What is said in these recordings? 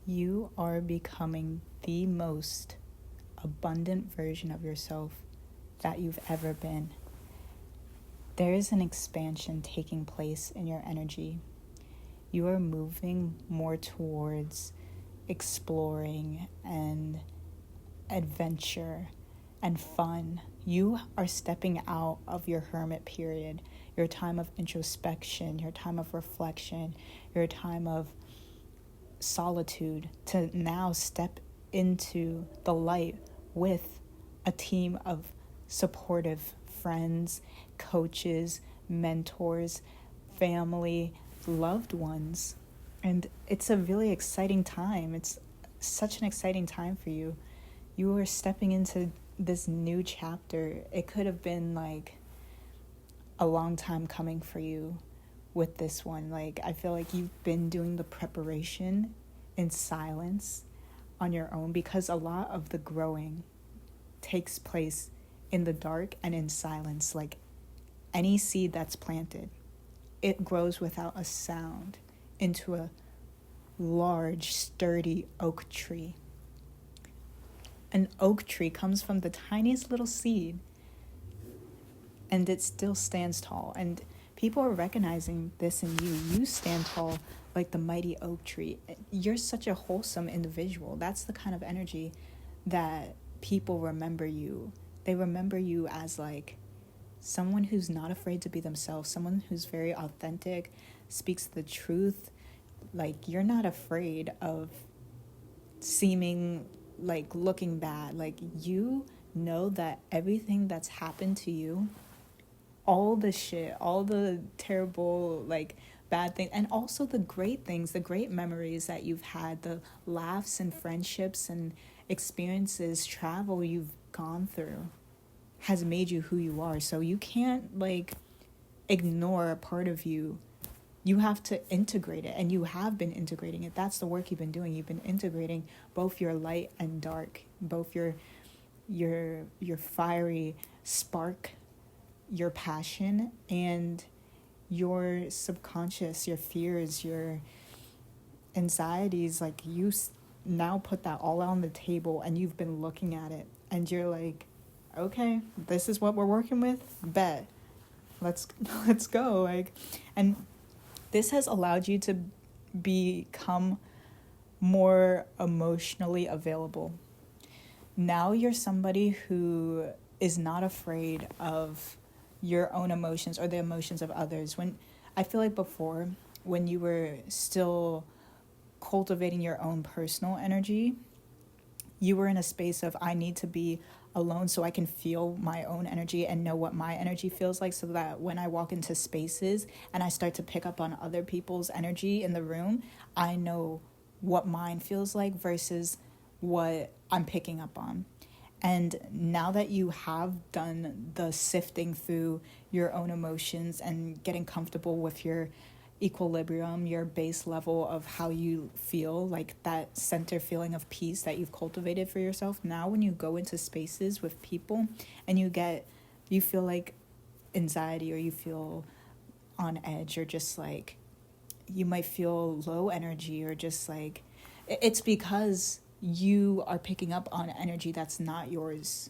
You are becoming the most abundant version of yourself that you've ever been. There is an expansion taking place in your energy. You are moving more towards exploring and adventure and fun. You are stepping out of your hermit period, your time of introspection, your time of reflection, your time of solitude, to now step into the light with a team of supportive friends, coaches, mentors, family, loved ones. And it's a really exciting time. It's such an exciting time for you. You are stepping into this new chapter. It could have been like a long time coming for you with this one. Like, I feel like you've been doing the preparation in silence on your own, because a lot of the growing takes place in the dark and in silence. Like any seed that's planted, it grows without a sound into a large, sturdy oak tree. An oak tree comes from the tiniest little seed, and it still stands tall. And people are recognizing this in you. You stand tall like the mighty oak tree. You're such a wholesome individual. That's the kind of energy that people remember you. They remember you as like someone who's not afraid to be themselves, someone who's very authentic, speaks the truth. Like, you're not afraid of seeming like looking bad. Like, you know that everything that's happened to you, all the shit, all the terrible, like, bad things, and also the great things, the great memories that you've had, the laughs and friendships and experiences, travel you've gone through, has made you who you are. So you can't like ignore a part of you. You have to integrate it, and you have been integrating it. That's the work you've been doing. You've been integrating both your light and dark, both your fiery spark, your passion, and your subconscious, your fears, your anxieties. Like, you now put that all on the table, and you've been looking at it, and you're like, okay, this is what we're working with. Bet, let's go. Like, and this has allowed you to become more emotionally available. Now you're somebody who is not afraid of your own emotions or the emotions of others. When I feel like before, when you were still cultivating your own personal energy, you were in a space of, I need to be alone so I can feel my own energy and know what my energy feels like, so that when I walk into spaces and I start to pick up on other people's energy in the room, I know what mine feels like versus what I'm picking up on. And now that you have done the sifting through your own emotions and getting comfortable with your equilibrium, your base level of how you feel, like that center feeling of peace that you've cultivated for yourself, now when you go into spaces with people and you feel like anxiety, or you feel on edge, or just like you might feel low energy, or just like, it's because you are picking up on energy that's not yours.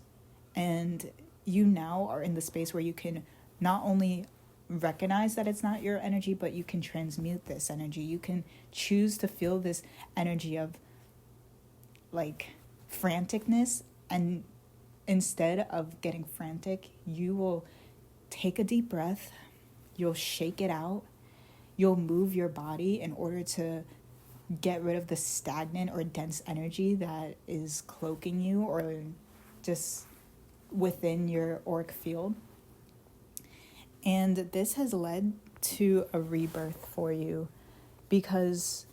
And you now are in the space where you can not only recognize that it's not your energy, but you can transmute this energy. You can choose to feel this energy of like franticness, and instead of getting frantic, you will take a deep breath, you'll shake it out, you'll move your body in order to get rid of the stagnant or dense energy that is cloaking you or just within your auric field. And this has led to a rebirth for you, because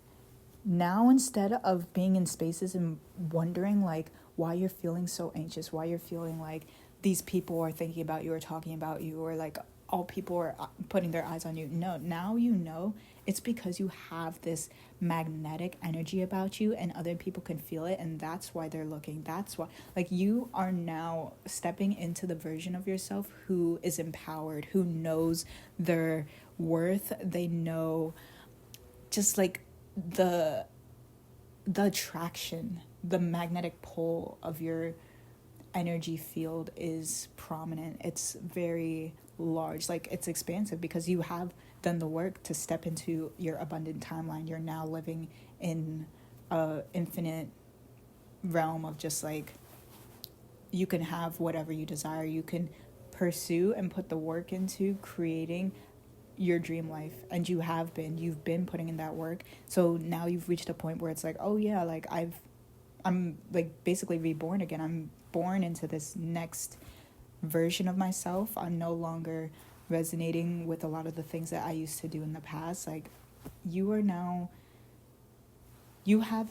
now, instead of being in spaces and wondering like why you're feeling so anxious, why you're feeling like these people are thinking about you or talking about you, or like all people are putting their eyes on you. No, now you know it's because you have this magnetic energy about you, and other people can feel it, and that's why they're looking. That's why, like, you are now stepping into the version of yourself who is empowered, who knows their worth. They know just like the the attraction, the magnetic pull of your energy field is prominent. It's very large, like it's expansive because you have done the work to step into your abundant timeline. You're now living in a infinite realm of just like, you can have whatever you desire. You can pursue and put the work into creating your dream life, and you've been putting in that work. So now you've reached a point where it's like, oh yeah, like I'm like basically reborn again. I'm born into this next version of myself. I'm no longer resonating with a lot of the things that I used to do in the past. Like, you are now, you have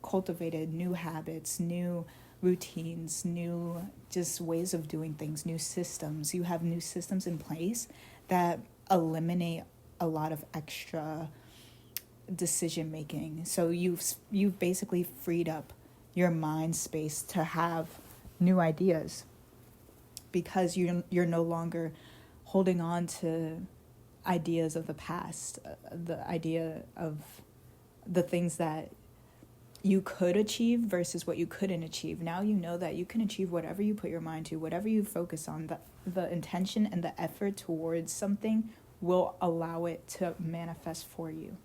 cultivated new habits, new routines, new just ways of doing things, new systems. You have new systems in place that eliminate a lot of extra decision making. So you've basically freed up your mind space to have new ideas, because you're no longer holding on to ideas of the past, the idea of the things that you could achieve versus what you couldn't achieve. Now you know that you can achieve whatever you put your mind to, whatever you focus on. The intention and the effort towards something will allow it to manifest for you.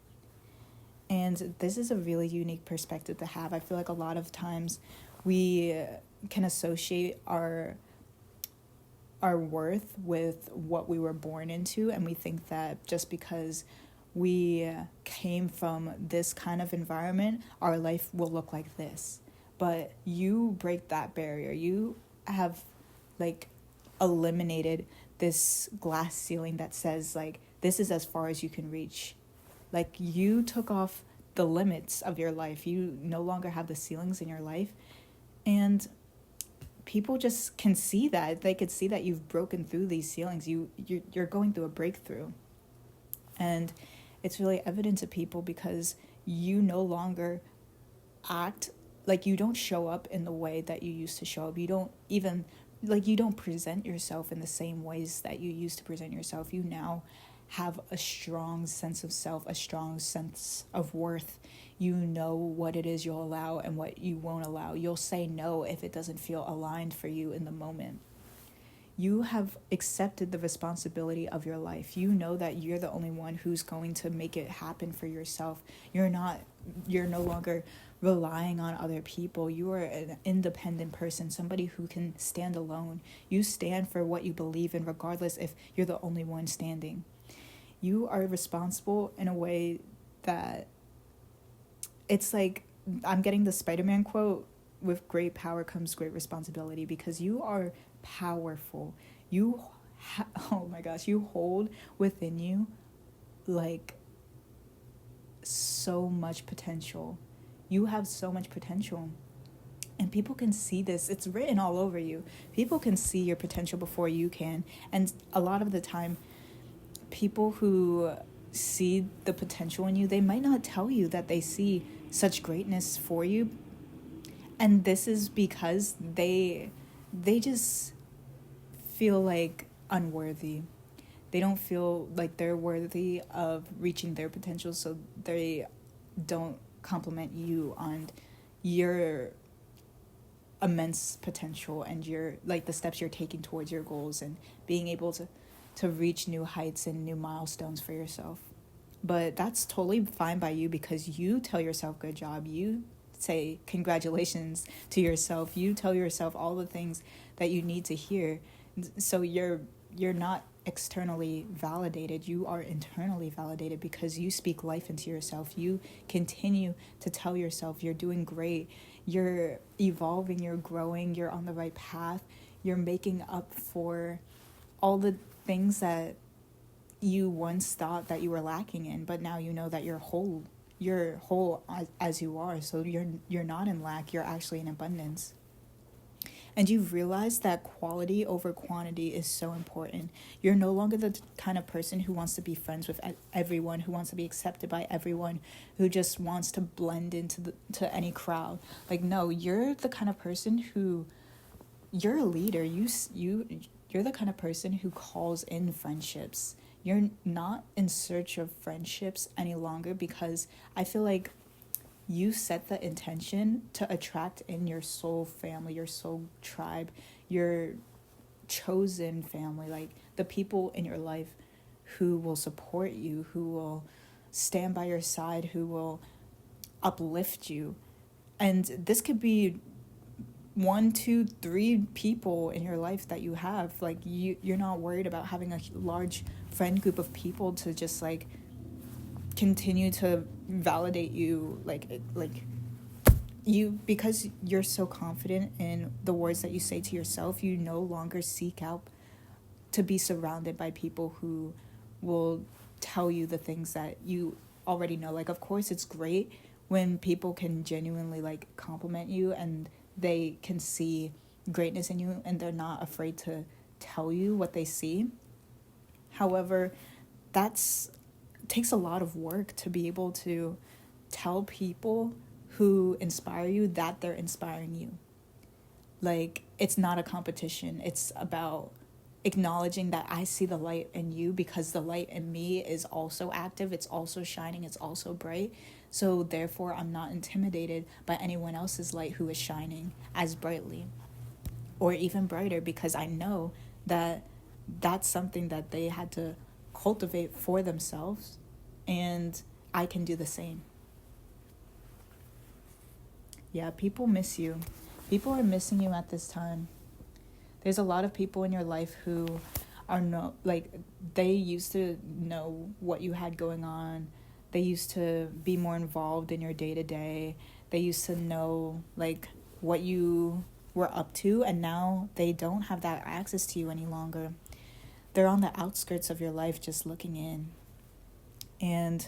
And this is a really unique perspective to have. I feel like a lot of times we can associate our worth with what we were born into, and we think that just because we came from this kind of environment, our life will look like this. But you break that barrier. You have like eliminated this glass ceiling that says like, this is as far as you can reach. Like, you took off the limits of your life. You no longer have the ceilings in your life. And people just can see that. They could see that you've broken through these ceilings. You're going through a breakthrough. And it's really evident to people because you no longer act like, you don't show up in the way that you used to show up. You don't even, like, you don't present yourself in the same ways that you used to present yourself. You now have a strong sense of self, a strong sense of worth. You know what it is you'll allow and what you won't allow. You'll say no if it doesn't feel aligned for you in the moment. You have accepted the responsibility of your life. You know that you're the only one who's going to make it happen for yourself. You're no longer relying on other people. You are an independent person, somebody who can stand alone. You stand for what you believe in, regardless if you're the only one standing. You are responsible in a way that it's like, I'm getting the Spider-Man quote, with great power comes great responsibility, because you are powerful. Oh my gosh, you hold within you like so much potential. You have so much potential. And people can see this. It's written all over you. People can see your potential before you can. And a lot of the time, people who see the potential in you, they might not tell you that they see such greatness for you. And this is because they just feel like unworthy. They don't feel like they're worthy of reaching their potential, so they don't compliment you on your immense potential and your, like, the steps you're taking towards your goals and being able to reach new heights and new milestones for yourself. But that's totally fine by you, because you tell yourself good job. You say congratulations to yourself. You tell yourself all the things that you need to hear. So you're not externally validated. You are internally validated, because you speak life into yourself. You continue to tell yourself you're doing great. You're evolving, you're growing, you're on the right path. You're making up for all the things that you once thought that you were lacking in, but now you know that you're whole as you are. So you're not in lack, you're actually in abundance. And you've realized that quality over quantity is so important. You're no longer the kind of person who wants to be friends with everyone, who wants to be accepted by everyone, who just wants to blend to any crowd. Like, no, you're the kind of person who, you're a leader. You're the kind of person who calls in friendships. You're not in search of friendships any longer, because I feel like you set the intention to attract in your soul family, your soul tribe, your chosen family, like the people in your life who will support you, who will stand by your side, who will uplift you. And this could be 1, 2, 3 people in your life that you have. Like you're not worried about having a large friend group of people to just like continue to validate you, like you, because you're so confident in the words that you say to yourself. You no longer seek out to be surrounded by people who will tell you the things that you already know. Like, of course it's great when people can genuinely like compliment you and they can see greatness in you and they're not afraid to tell you what they see. However, that's takes a lot of work to be able to tell people who inspire you that they're inspiring you. Like, it's not a competition. It's about acknowledging that I see the light in you because the light in me is also active, it's also shining, it's also bright. So therefore, I'm not intimidated by anyone else's light who is shining as brightly or even brighter, because I know that that's something that they had to cultivate for themselves, and I can do the same. Yeah, people miss you. People are missing you at this time. There's a lot of people in your life who are they used to know what you had going on. They used to be more involved in your day-to-day. They used to know like what you were up to, and now they don't have that access to you any longer. They're on the outskirts of your life just looking in. And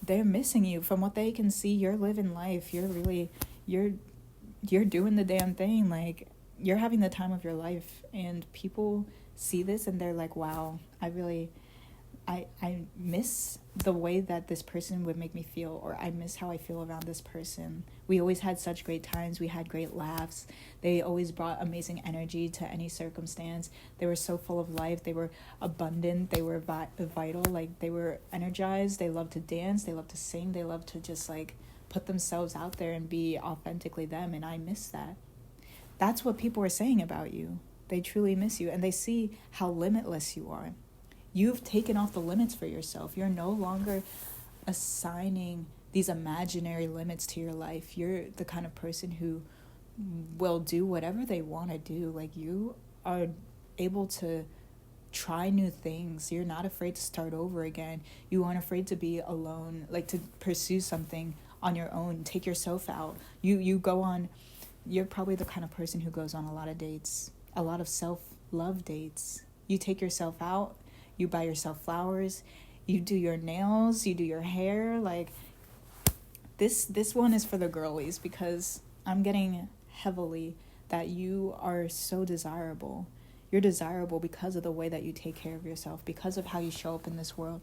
they're missing you. From what they can see, you're living life. You're doing the damn thing. Like, you're having the time of your life, and people see this and they're like, wow, I miss the way that this person would make me feel, or I miss how I feel around this person. We always had such great times. We had great laughs. They always brought amazing energy to any circumstance. They were so full of life. They were abundant. They were vital. Like, they were energized. They loved to dance. They loved to sing. They loved to just like put themselves out there and be authentically them. And I miss that. That's what people are saying about you. They truly miss you, and they see how limitless you are. You've taken off the limits for yourself. You're no longer assigning these imaginary limits to your life. You're the kind of person who will do whatever they want to do. Like, you are able to try new things. You're not afraid to start over again. You aren't afraid to be alone, like to pursue something on your own, take yourself out. You go on, you're probably the kind of person who goes on a lot of dates, a lot of self-love dates. You take yourself out, you buy yourself flowers, you do your nails, you do your hair. Like, this one is for the girlies, because I'm getting heavily that you are so desirable. You're desirable because of the way that you take care of yourself, because of how you show up in this world.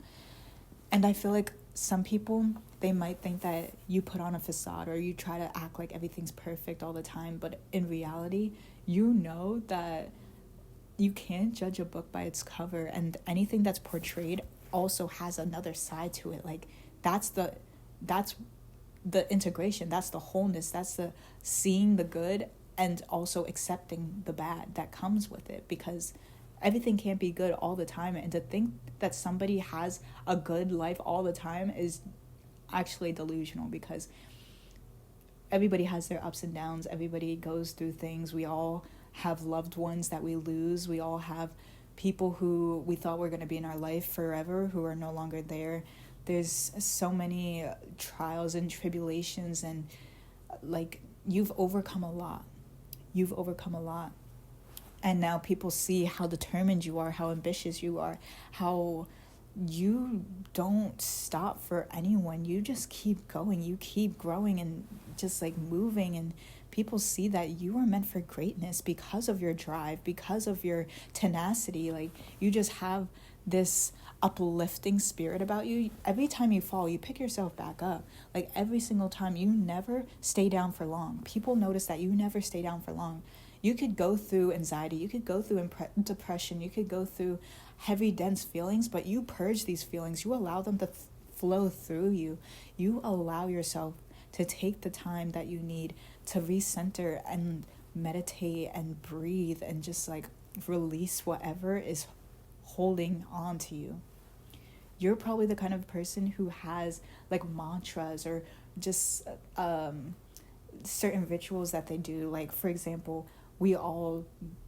And I feel like some people, they might think that you put on a facade or you try to act like everything's perfect all the time. But in reality, you know that you can't judge a book by its cover, and anything that's portrayed also has another side to it. Like, that's the integration, that's the wholeness, that's the seeing the good and also accepting the bad that comes with it, because everything can't be good all the time. And to think that somebody has a good life all the time is actually delusional, because everybody has their ups and downs. Everybody goes through things. We all have loved ones that we lose. We all have people who we thought were going to be in our life forever who are no longer there. There's so many trials and tribulations, and like, you've overcome a lot. You've overcome a lot. And now people see how determined you are, how ambitious you are, how you don't stop for anyone. You just keep going. You keep growing and just like moving. And people see that you are meant for greatness because of your drive, because of your tenacity. Like, you just have this uplifting spirit about you. Every time you fall, you pick yourself back up. Like, every single time, you never stay down for long. People notice that you never stay down for long. You could go through anxiety, you could go through depression, you could go through heavy, dense feelings, but you purge these feelings. You allow them to flow through you. You allow yourself to take the time that you need to recenter and meditate and breathe and just like release whatever is holding on to you. You're probably the kind of person who has like mantras or just certain rituals that they do. Like, for example, we all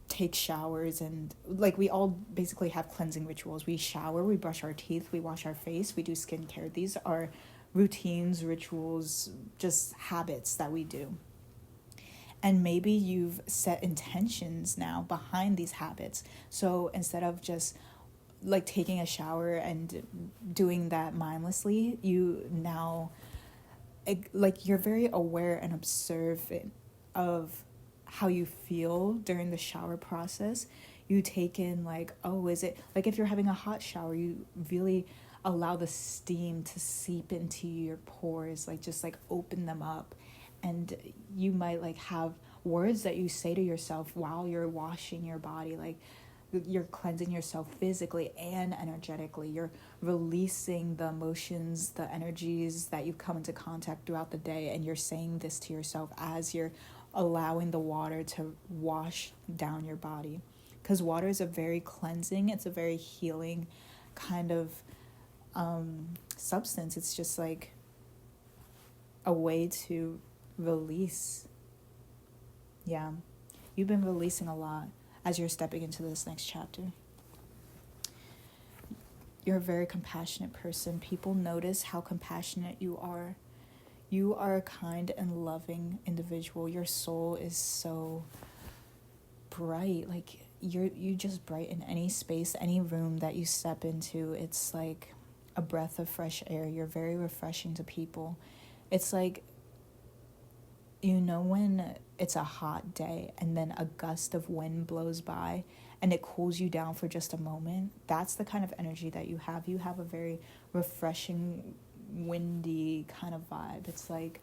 take showers and like we all basically have cleansing rituals. We shower, we brush our teeth, we wash our face, we do skincare. These are routines, rituals, just habits that we do. And maybe you've set intentions now behind these habits. So instead of just like taking a shower and doing that mindlessly, you now like you're very aware and observant of how you feel during the shower process. You take in like, oh, is it like if you're having a hot shower, you really allow the steam to seep into your pores, like just like open them up. And you might like have words that you say to yourself while you're washing your body, like you're cleansing yourself physically and energetically. You're releasing the emotions, the energies that you've come into contact throughout the day, and you're saying this to yourself as you're allowing the water to wash down your body. Because water is a very cleansing, it's a very healing kind of substance. It's just like a way to release. Yeah, you've been releasing a lot as you're stepping into this next chapter. You're a very compassionate person. People notice how compassionate you are. You are a kind and loving individual. Your soul is so bright. Like you just brighten any space, any room that you step into. It's like a breath of fresh air. You're very refreshing to people. It's like, you know, when it's a hot day and then a gust of wind blows by and it cools you down for just a moment, that's the kind of energy that you have. You have a very refreshing, windy kind of vibe. It's like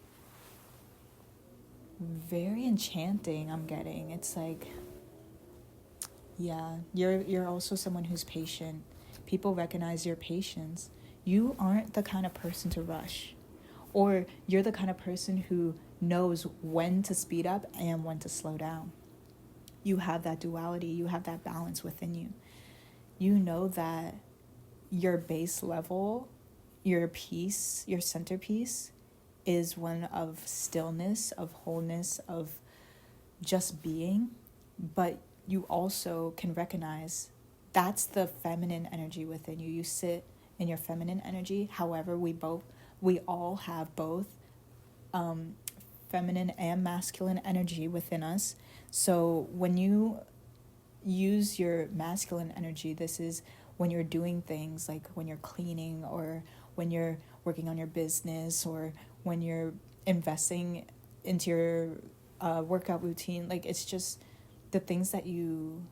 very enchanting, I'm getting. It's like, yeah, you're also someone who's patient. People recognize your patience. You aren't the kind of person to rush. Or you're the kind of person who knows when to speed up and when to slow down. You have that duality. You have that balance within you. You know that your base level, your peace, your centerpiece is one of stillness, of wholeness, of just being. But you also can recognize that's the feminine energy within you. You sit in your feminine energy. However, we all have both feminine and masculine energy within us. So when you use your masculine energy, this is when you're doing things like when you're cleaning or when you're working on your business or when you're investing into your workout routine. Like, it's just the things that you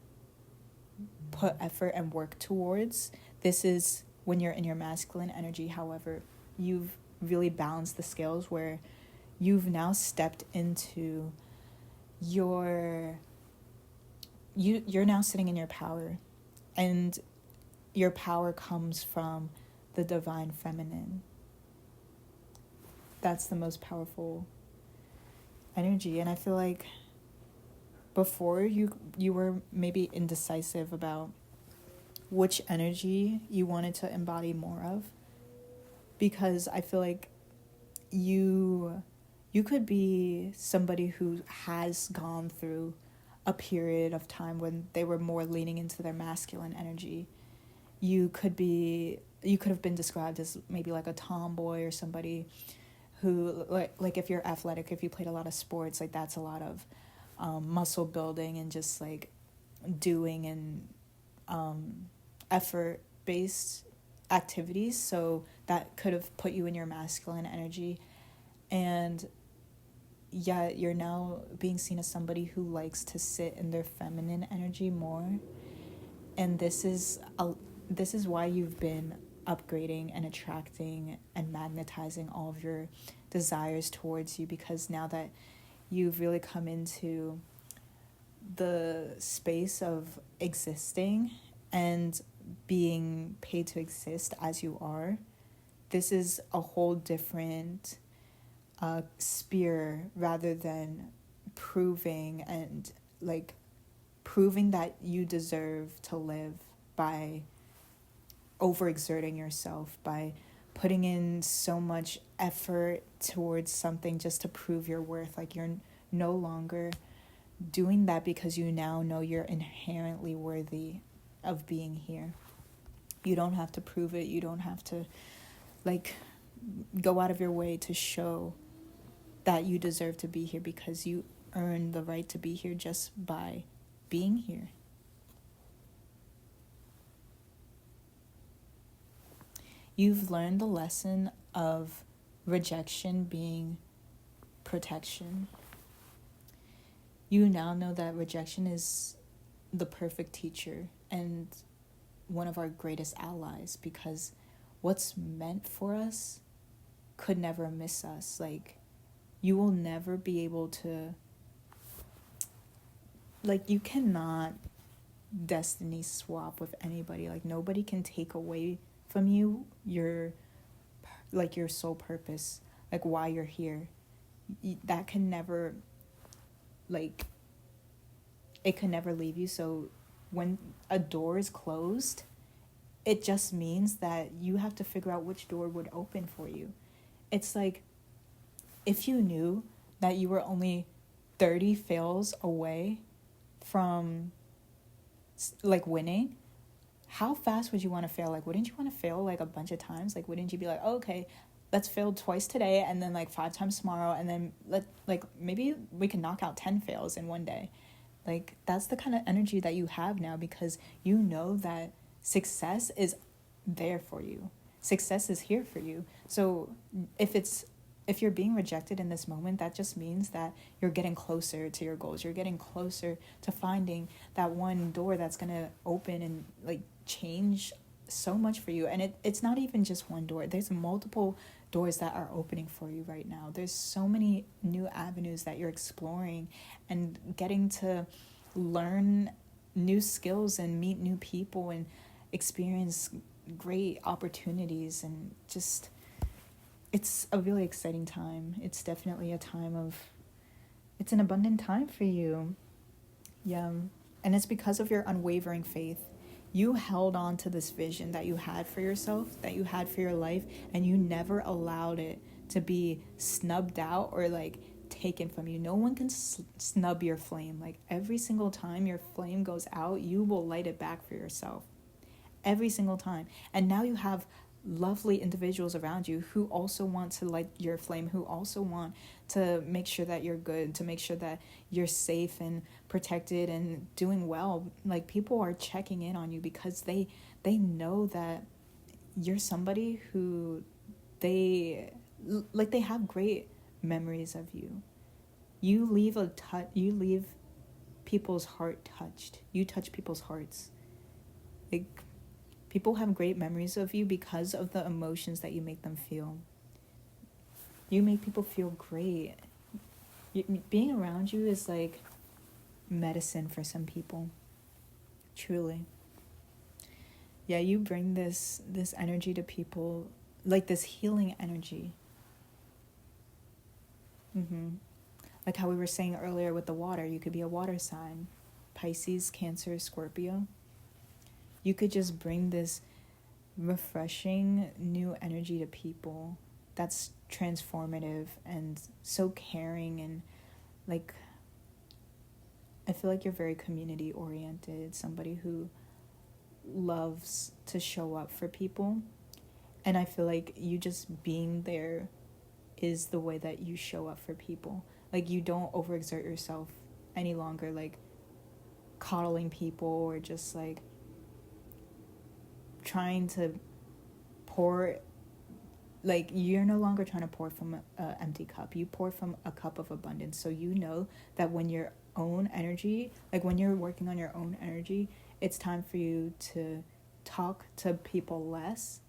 put effort and work towards. This is when you're in your masculine energy. However, you've really balanced the scales where you've now stepped into you're now sitting in your power, and your power comes from the divine feminine. That's the most powerful energy. And I feel like before you were maybe indecisive about which energy you wanted to embody more of, because I feel like you could be somebody who has gone through a period of time when they were more leaning into their masculine energy. You could have been described as maybe like a tomboy or somebody who like if you're athletic, if you played a lot of sports, like that's a lot of muscle building and just like doing and effort based activities. So that could have put you in your masculine energy. And yeah, you're now being seen as somebody who likes to sit in their feminine energy more. And this is why you've been upgrading and attracting and magnetizing all of your desires towards you, because now that you've really come into the space of existing and being paid to exist as you are, this is a whole different a spear rather than proving and like proving that you deserve to live by overexerting yourself, by putting in so much effort towards something just to prove your worth. Like you're no longer doing that because you now know you're inherently worthy of being here. You don't have to prove it. You don't have to like go out of your way to show that you deserve to be here, because you earn the right to be here just by being here. You've learned the lesson of rejection being protection. You now know that rejection is the perfect teacher and one of our greatest allies, because what's meant for us could never miss us. Like, you will never be able to, like, you cannot destiny swap with anybody. Like, nobody can take away from you your sole purpose, like why you're here. That can never, like, it can never leave you. So when a door is closed, it just means that you have to figure out which door would open for you. It's like, if you knew that you were only 30 fails away from like winning, how fast would you want to fail? Like, wouldn't you want to fail like a bunch of times? Like, wouldn't you be like, oh, okay, let's fail twice today and then like 5 times tomorrow, and then maybe we can knock out 10 fails in one day. Like, that's the kind of energy that you have now, because you know that success is there for you. Success is here for you. So if you're being rejected in this moment, that just means that you're getting closer to your goals. You're getting closer to finding that one door that's going to open and like change so much for you. And it's not even just one door. There's multiple doors that are opening for you right now. There's so many new avenues that you're exploring and getting to learn new skills and meet new people and experience great opportunities, and just, it's a really exciting time. It's definitely it's an abundant time for you. Yeah. And it's because of your unwavering faith. You held on to this vision that you had for yourself, that you had for your life, and you never allowed it to be snubbed out or like taken from you. No one can snub your flame. Like, every single time your flame goes out, you will light it back for yourself. Every single time. And now you have lovely individuals around you who also want to light your flame, who also want to make sure that you're good, to make sure that you're safe and protected and doing well. Like, people are checking in on you because they know that you're somebody who they have great memories of you. You leave people's heart touched. You touch people's hearts. Like, people have great memories of you because of the emotions that you make them feel. You make people feel great. Being around you is like medicine for some people. Truly. Yeah, you bring this energy to people, like this healing energy. Like how we were saying earlier with the water, you could be a water sign. Pisces, Cancer, Scorpio. You could just bring this refreshing new energy to people that's transformative and so caring, and like, I feel like you're very community oriented, somebody who loves to show up for people, and I feel like you just being there is the way that you show up for people. Like, you don't overexert yourself any longer, like coddling people or just like trying to pour. Like, you're no longer trying to pour from an empty cup. You pour from a cup of abundance. So you know that when your own energy, like when you're working on your own energy, it's time for you to talk to people less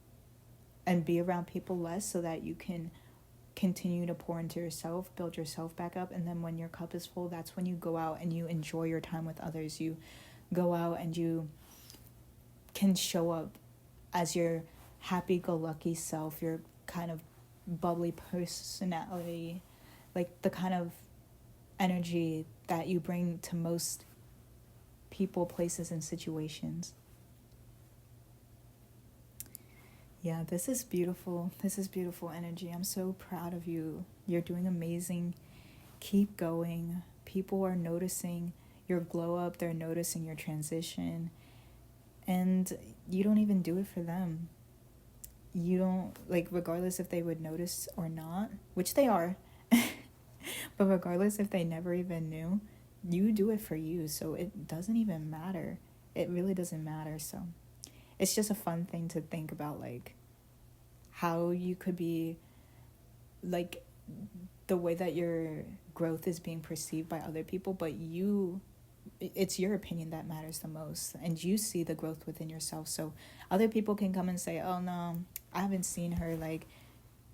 and be around people less, so that you can continue to pour into yourself, build yourself back up. And then when your cup is full, that's when you go out and you enjoy your time with others. You go out and you can show up as your happy-go-lucky self, your kind of bubbly personality, like the kind of energy that you bring to most people, places, and situations. Yeah, this is beautiful. This is beautiful energy. I'm so proud of you. You're doing amazing. Keep going. People are noticing your glow up, they're noticing your transition. And you don't even do it for them. You don't, like, regardless if they would notice or not, which they are, but regardless if they never even knew, you do it for you. So it doesn't even matter. It really doesn't matter. So it's just a fun thing to think about, like, how you could be, like, the way that your growth is being perceived by other people, but it's your opinion that matters the most, and you see the growth within yourself. So other people can come and say, oh no, I haven't seen her like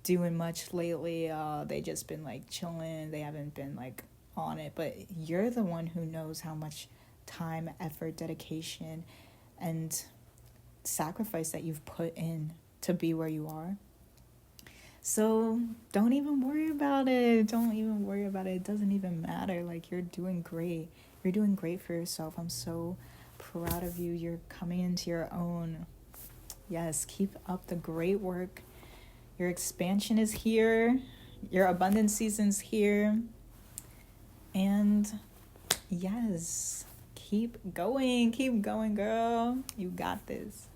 doing much lately, they just been like chilling, they haven't been like on it. But you're the one who knows how much time, effort, dedication, and sacrifice that you've put in to be where you are. So don't even worry about it. Don't even worry about it. It doesn't even matter. Like, you're doing great. You're doing great for yourself. I'm so proud of you. You're coming into your own. Yes, keep up the great work. Your expansion is here. Your abundance season's here. And yes, keep going, girl. You got this.